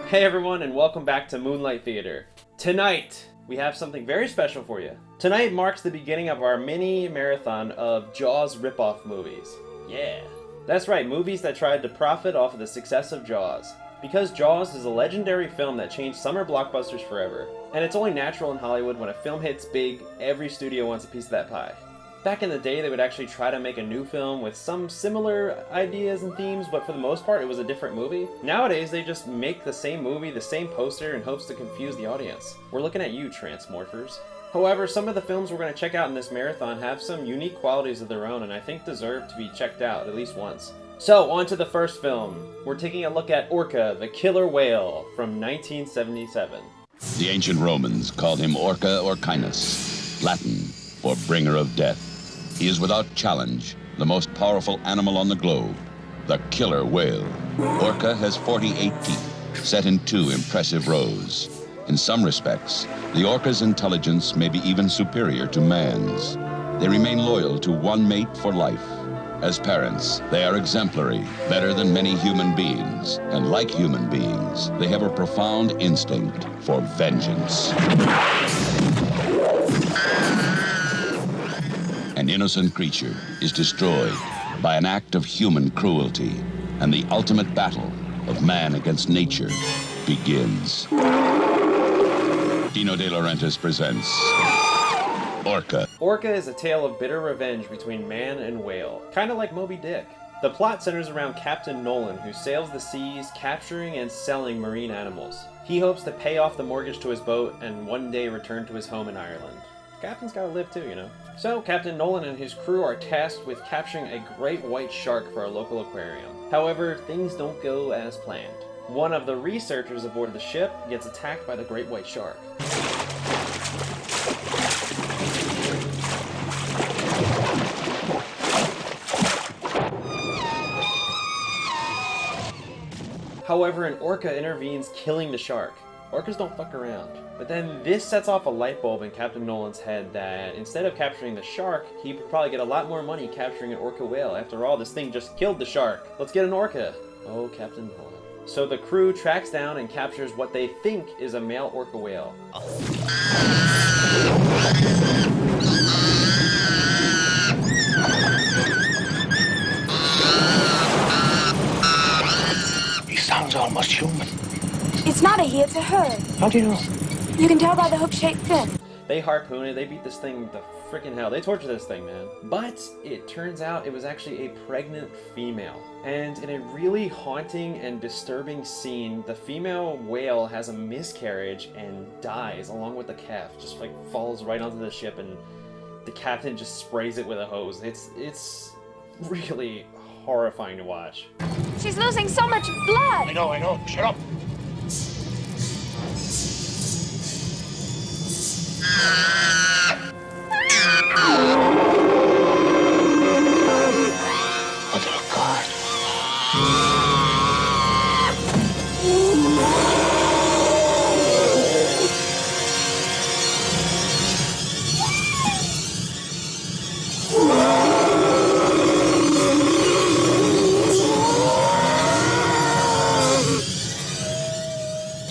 Hey everyone, and welcome back to Moonlight Theater. Tonight, we have something very special for you. Tonight marks the beginning of our mini marathon of Jaws ripoff movies. Yeah. That's right, movies that tried to profit off of the success of Jaws. Because Jaws is a legendary film that changed summer blockbusters forever. And it's only natural in Hollywood when a film hits big, every studio wants a piece of that pie. Back in the day, they would actually try to make a new film with some similar ideas and themes, but for the most part, it was a different movie. Nowadays, they just make the same movie, the same poster, in hopes to confuse the audience. We're looking at you, Transmorphers. However, some of the films we're going to check out in this marathon have some unique qualities of their own, and I think deserve to be checked out at least once. So, on to the first film. We're taking a look at Orca, the Killer Whale, from 1977. The ancient Romans called him Orca or Canis, Latin for bringer of death. He is without challenge the most powerful animal on the globe, the killer whale. Orca has 48 teeth, set in 2 impressive rows. In some respects, the orca's intelligence may be even superior to man's. They remain loyal to one mate for life. As parents, they are exemplary, better than many human beings. And like human beings, they have a profound instinct for vengeance. An innocent creature is destroyed by an act of human cruelty, and the ultimate battle of man against nature begins. Dino De Laurentiis presents Orca. Orca is a tale of bitter revenge between man and whale, kind of like Moby Dick. The plot centers around Captain Nolan, who sails the seas, capturing and selling marine animals. He hopes to pay off the mortgage to his boat and one day return to his home in Ireland. Captain's gotta live too, you know. So, Captain Nolan and his crew are tasked with capturing a great white shark for our local aquarium. However, things don't go as planned. One of the researchers aboard the ship gets attacked by the great white shark. However, an orca intervenes, killing the shark. Orcas don't fuck around. But then this sets off a light bulb in Captain Nolan's head that instead of capturing the shark, he would probably get a lot more money capturing an orca whale. After all, this thing just killed the shark. Let's get an orca. Oh, Captain Nolan. So the crew tracks down and captures what they think is a male orca whale. He sounds almost human. It's not a he, it's a her. How do you know? You can tell by the hook-shaped fin. They harpoon it, they beat this thing to freaking hell. They torture this thing, man. But it turns out it was actually a pregnant female. And in a really haunting and disturbing scene, the female whale has a miscarriage and dies along with the calf. Just like falls right onto the ship and the captain just sprays it with a hose. It's really horrifying to watch. She's losing so much blood. I know. Shut up. Mother of God.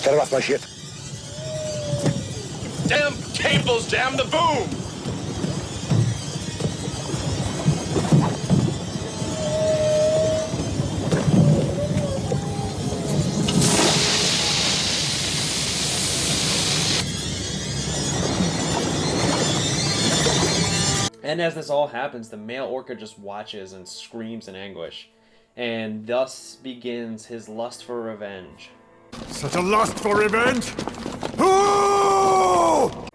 Get her off my ship. Damn cables, damn the boom! And as this all happens, the male orca just watches and screams in anguish. And thus begins his lust for revenge. Such a lust for revenge? Oh!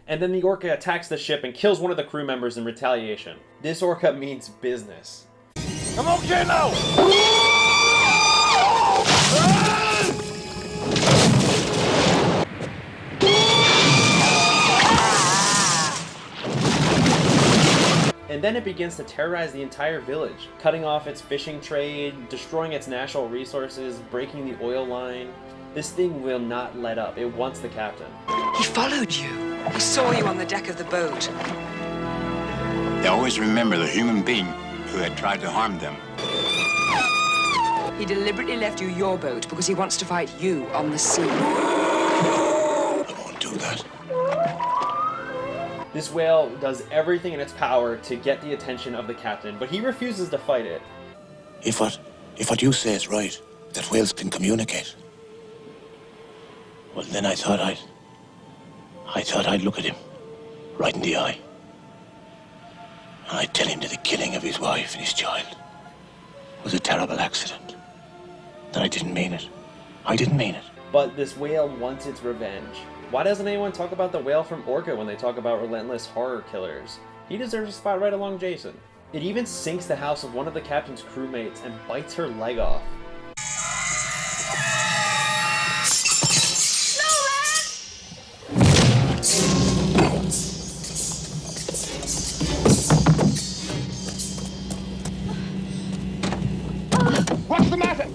And then the orca attacks the ship and kills one of the crew members in retaliation. This orca means business. I'm okay now! And then it begins to terrorize the entire village, cutting off its fishing trade, destroying its natural resources, breaking the oil line. This thing will not let up. It wants the captain. He followed you. He saw you on the deck of the boat. They always remember the human being who had tried to harm them. He deliberately left you your boat because he wants to fight you on the sea. I won't do that. This whale does everything in its power to get the attention of the captain, but he refuses to fight it. If what you say is right, that whales can communicate, well, then I thought I'd look at him right in the eye. And I'd tell him that the killing of his wife and his child was a terrible accident. That I didn't mean it. I didn't mean it. But this whale wants its revenge. Why doesn't anyone talk about the whale from Orca when they talk about relentless horror killers? He deserves a spot right along Jason. It even sinks the house of one of the captain's crewmates and bites her leg off. What's the matter?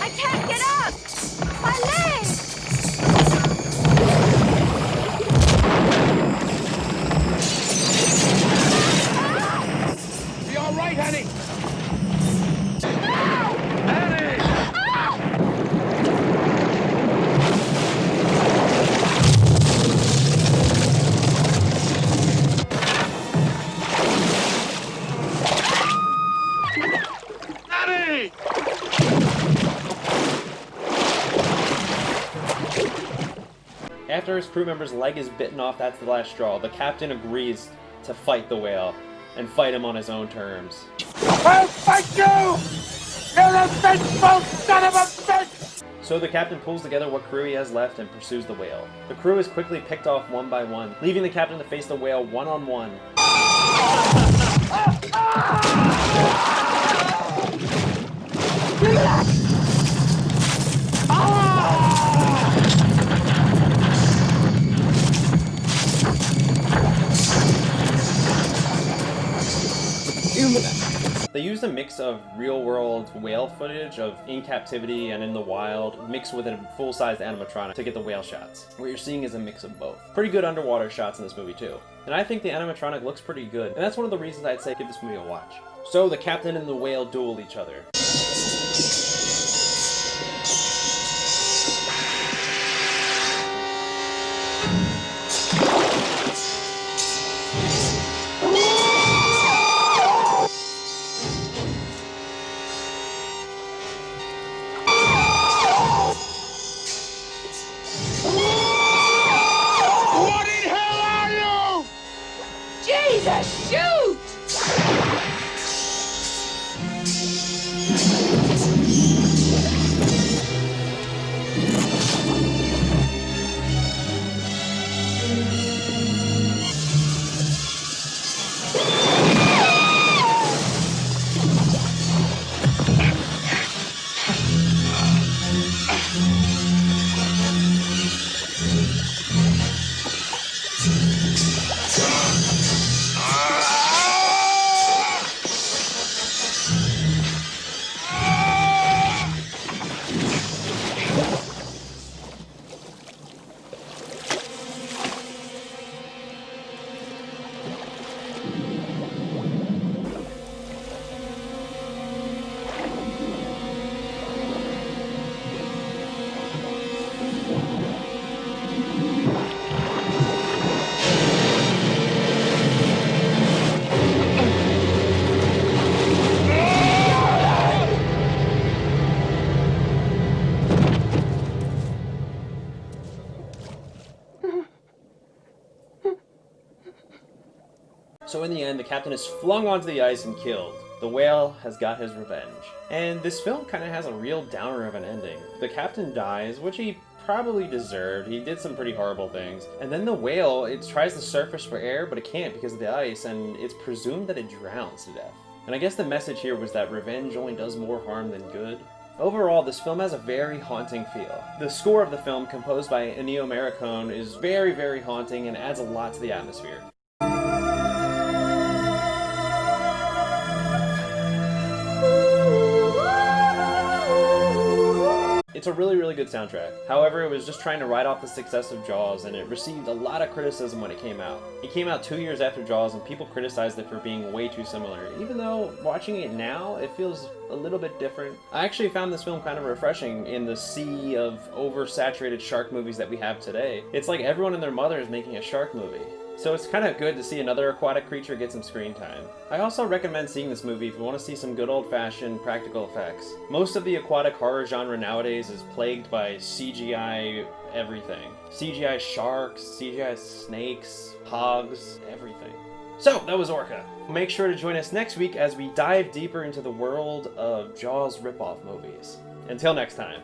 I can't get up! My legs! You all right, honey? Annie! After his crew member's leg is bitten off, that's the last straw. The captain agrees to fight the whale, and fight him on his own terms. I'll fight you! You're a vengeful son of a bitch! So the captain pulls together what crew he has left and pursues the whale. The crew is quickly picked off one by one, leaving the captain to face the whale one-on-one. They used a mix of real-world whale footage of in captivity and in the wild, mixed with a full-sized animatronic to get the whale shots. What you're seeing is a mix of both. Pretty good underwater shots in this movie too. And I think the animatronic looks pretty good, and that's one of the reasons I'd say give this movie a watch. So the captain and the whale duel each other. What in hell are you? Jesus, shoot! So in the end, the captain is flung onto the ice and killed. The whale has got his revenge. And this film kind of has a real downer of an ending. The captain dies, which he probably deserved. He did some pretty horrible things. And then the whale, it tries to surface for air, but it can't because of the ice, and it's presumed that it drowns to death. And I guess the message here was that revenge only does more harm than good. Overall, this film has a very haunting feel. The score of the film, composed by Ennio Morricone, is very, very haunting and adds a lot to the atmosphere. It's a really, really good soundtrack. However, it was just trying to ride off the success of Jaws, and it received a lot of criticism when it came out. It came out 2 years after Jaws, and people criticized it for being way too similar, even though watching it now, it feels a little bit different. I actually found this film kind of refreshing in the sea of oversaturated shark movies that we have today. It's like everyone and their mother is making a shark movie. So it's kind of good to see another aquatic creature get some screen time. I also recommend seeing this movie if you want to see some good old-fashioned practical effects. Most of the aquatic horror genre nowadays is plagued by CGI everything. CGI sharks, CGI snakes, hogs, everything. So, that was Orca. Make sure to join us next week as we dive deeper into the world of Jaws ripoff movies. Until next time.